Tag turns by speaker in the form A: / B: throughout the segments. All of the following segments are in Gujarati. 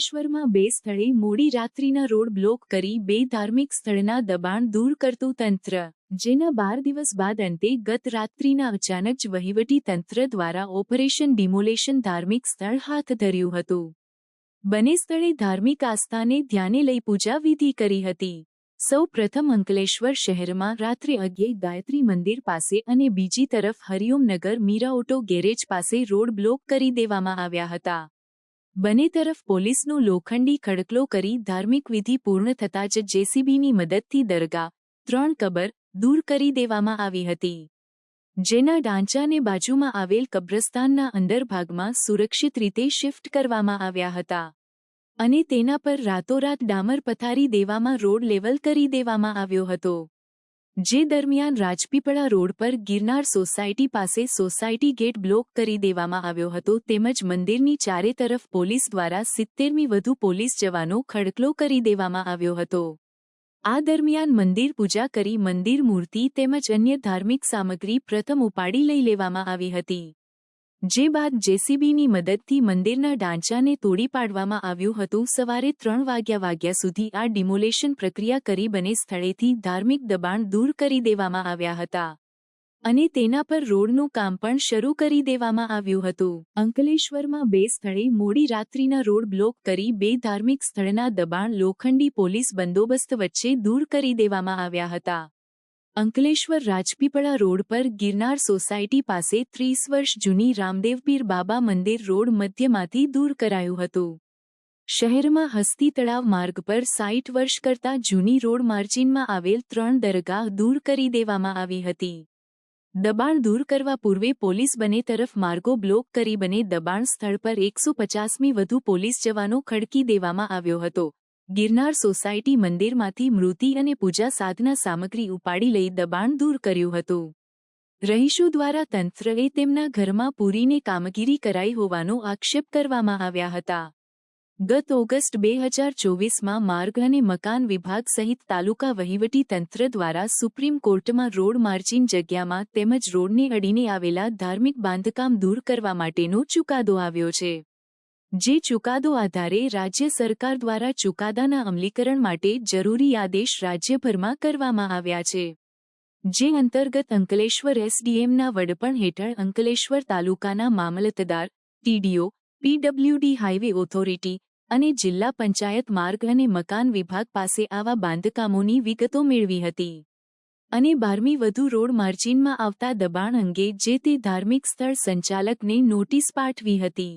A: અંકલેશ્વરમાં બે સ્થળે મોડી રાત્રિના રોડ બ્લોક કરી બે ધાર્મિક સ્થળના દબાણ દૂર કરતું તંત્ર, જેના 12 દિવસ બાદ અંતે ગત રાત્રિના અચાનક જ વહીવટી તંત્ર દ્વારા ઓપરેશન ડિમોલેશન ધાર્મિક સ્થળ હાથ ધર્યું હતું. બંને સ્થળે ધાર્મિક આસ્થાને ધ્યાને લઈ પૂજા વિધિ કરી હતી. સૌ પ્રથમ અંકલેશ્વર શહેરમાં રાત્રે 11 ગાયત્રી મંદિર પાસે અને બીજી તરફ હરિઓમનગર મીરા ઓટો ગેરેજ પાસે રોડ બ્લોક કરી દેવામાં આવ્યા હતા. બંને તરફ પોલીસનો લોખંડી ખડકલો કરી ધાર્મિક વિધિ પૂર્ણ થતાં જ જેસીબીની મદદથી દરગાહ, 3 કબર દૂર કરી દેવામાં આવી હતી. જેના ઢાંચાને બાજુમાં આવેલ કબ્રસ્તાનના અંદર ભાગમાં સુરક્ષિત રીતે શિફ્ટ કરવામાં આવ્યા હતા અને તેના પર રાતોરાત ડામર પથારી દેવામાં રોડ લેવલ કરી દેવામાં આવ્યો હતો. જે દરમિયાન રાજપીપળા રોડ પર ગિરનાર સોસાયટી પાસે સોસાયટી ગેટ બ્લોક કરી દેવામાં આવ્યો હતો તેમજ મંદિરની ચારે તરફ પોલીસ દ્વારા 70મી વધુ પોલીસ જવાનો ખડકલો કરી દેવામાં આવ્યો હતો. આ દરમિયાન મંદિર પૂજા કરી મંદિર મૂર્તિ તેમજ અન્ય ધાર્મિક સામગ્રી પ્રથમ ઉપાડી લઈ લેવામાં આવી હતી. જે બાદ જેસીબીની મદદથી મંદિરના ઢાંચાને તોડી પાડવામાં આવ્યું હતું. સવારે 3 વાગ્યા સુધી આ ડિમોલેશન પ્રક્રિયા કરી બંને સ્થળેથી ધાર્મિક દબાણ દૂર કરી દેવામાં આવ્યા હતા અને તેના પર રોડનું કામ પણ શરૂ કરી દેવામાં આવ્યું હતું. અંકલેશ્વરમાં બે સ્થળે મોડી રાત્રિના રોડ બ્લોક કરી બે ધાર્મિક સ્થળના દબાણ લોખંડી પોલીસ બંદોબસ્ત વચ્ચે દૂર કરી દેવામાં આવ્યા હતા. અંકલેશ્વર રાજપીપળા રોડ પર ગિરનાર સોસાયટી પાસે 30 વર્ષ જૂની રામદેવપીર બાબા મંદિર રોડ મધ્યમાંથી દૂર કરાયું હતું. શહેરમાં હસ્તી તળાવ માર્ગ પર 60 વર્ષ કરતાં જૂની રોડ માર્જિનમાં આવેલ 3 દરગાહ દૂર કરી દેવામાં આવી હતી. દબાણ દૂર કરવા પૂર્વે પોલીસ બંને તરફ માર્ગો બ્લોક કરી બંને દબાણ સ્થળ પર 150મી વધુ પોલીસ જવાનો ખડકી દેવામાં આવ્યો હતો. ગિરનાર સોસાયટી મંદિરમાંથી મૂર્તિ અને પૂજા સાધના સામગ્રી ઉપાડી લઈ દબાણ દૂર કર્યું હતું. રહીશો દ્વારા તંત્રએ તેમના ઘરમાં પૂરીને કામગીરી કરાઈ હોવાનો આક્ષેપ કરવામાં આવ્યા હતા. ગત ઓગસ્ટ 2024માં માર્ગ અને મકાન વિભાગ સહિત તાલુકા વહીવટી તંત્ર દ્વારા સુપ્રીમ કોર્ટમાં રોડ માર્જિન જગ્યામાં તેમજ રોડને અડીને આવેલા ધાર્મિક બાંધકામ દૂર કરવા માટેનો ચુકાદો આવ્યો છે. જે ચુકાદો આધારે રાજ્ય સરકાર દ્વારા ચુકાદાના અમલીકરણ માટે જરૂરી આદેશ રાજ્યભરમાં કરવામાં આવ્યા છે. જે અંતર્ગત અંકલેશ્વર એસડીએમના વડપણ હેઠળ અંકલેશ્વર તાલુકાના મામલતદાર, ટીડીઓ, પીડબ્લ્યુડી હાઇવે ઓથોરિટી અને જિલ્લા પંચાયત માર્ગ અને મકાન વિભાગ પાસે આવા બાંધકામોની વિગતો મેળવી હતી અને 12મી વધુ રોડ માર્જિનમાં આવતા દબાણ અંગે જે તે ધાર્મિક સ્થળ સંચાલકને નોટિસ પાઠવી હતી.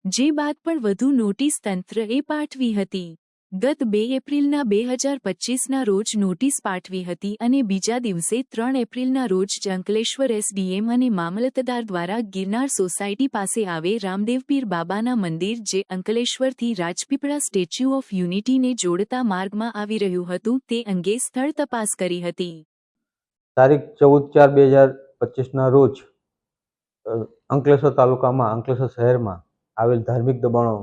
A: જે બાદ પણ વધુ નોટિસ તંત્રએ પાઠવી હતી. ગત 2 એપ્રિલના 2025ના રોજ નોટિસ પાઠવી હતી અને બીજા દિવસે 3 એપ્રિલના રોજ જ અંકલેશ્વર એસડીએમ અને મામલતદાર દ્વારા ગિરનાર સોસાયટી પાસે આવે રામદેવપીર બાબાના મંદિર જે અંકલેશ્વરથી રાજપીપળા સ્ટેચ્યુ ઓફ યુનિટીને જોડતા માર્ગમાં આવી રહ્યું હતું તે અંગે સ્થળ તપાસ કરી હતી.
B: તારીખ 14/4/2025ના રોજ અંકલેશ્વર તાલુકામાં અંકલેશ્વર શહેરમાં આવેલ ધાર્મિક દબાણો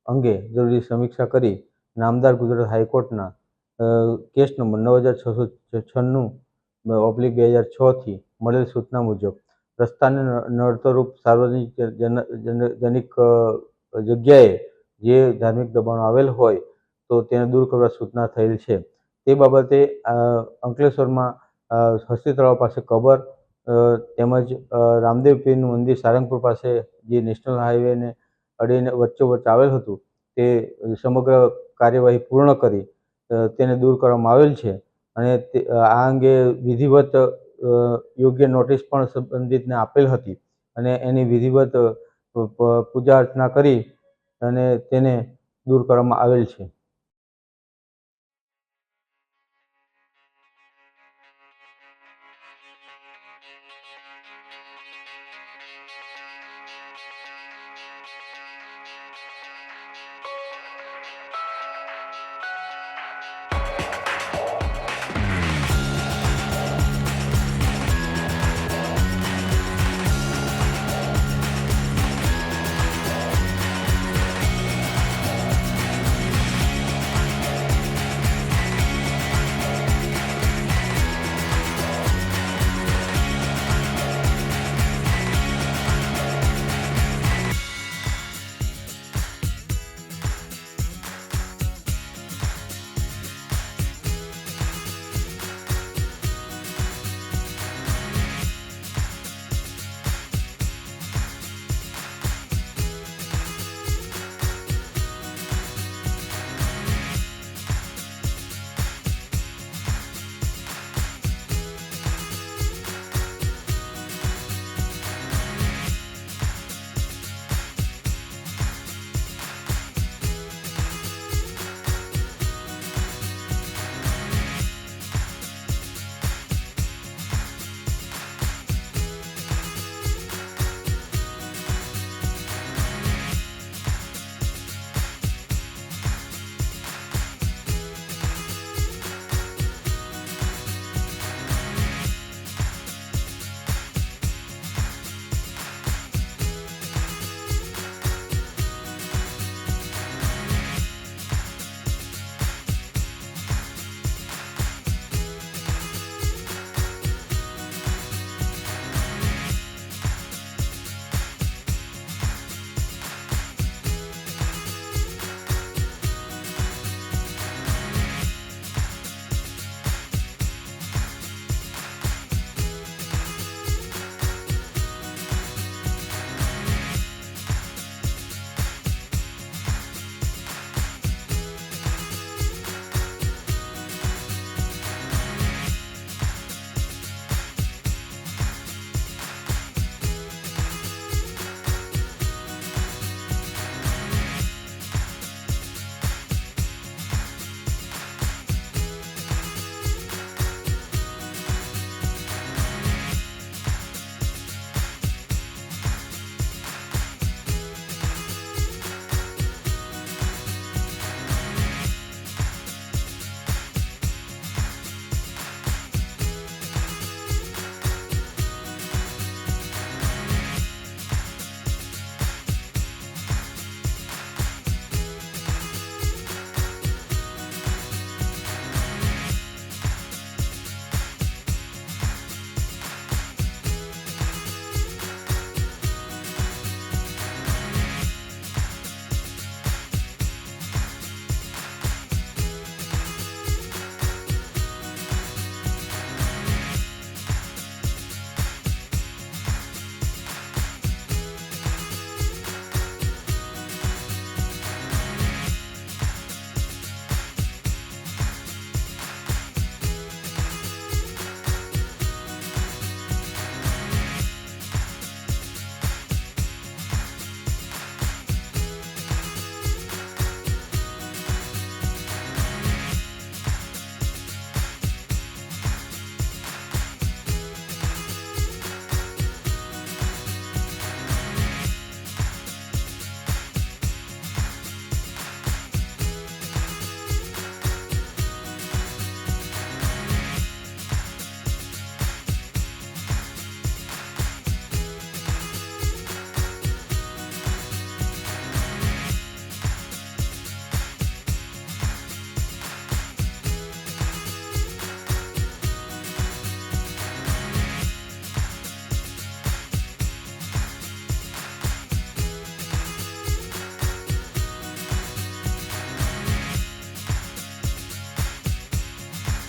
B: અંગે જરૂરી સમીક્ષા કરી નામદાર ગુજરાત હાઈકોર્ટના કેસ નંબર 9696/2006 થી મળેલ સૂચના મુજબ રસ્તાને નડતરરૂપ સાર્વજનિક જગ્યાએ જે ધાર્મિક દબાણો આવેલ હોય તો તેને દૂર કરવા સૂચના થયેલ છે. તે બાબતે અંકલેશ્વરમાં હસ્તી તળાવ પાસે કબર તેમજ રામદેવ પીરનું મંદિર સારંગપુર પાસે જે નેશનલ હાઈવેને અડીને વચ્ચોવચ્ચ આવેલ હતું તે સમગ્ર કાર્યવાહી પૂર્ણ કરી તેને દૂર કરવામાં આવેલ છે અને આ અંગે વિધિવત યોગ્ય નોટિસ પણ સંબંધિતને આપેલ હતી અને એની વિધિવત પૂજા અર્ચના કરી અને તેને દૂર કરવામાં આવેલ છે.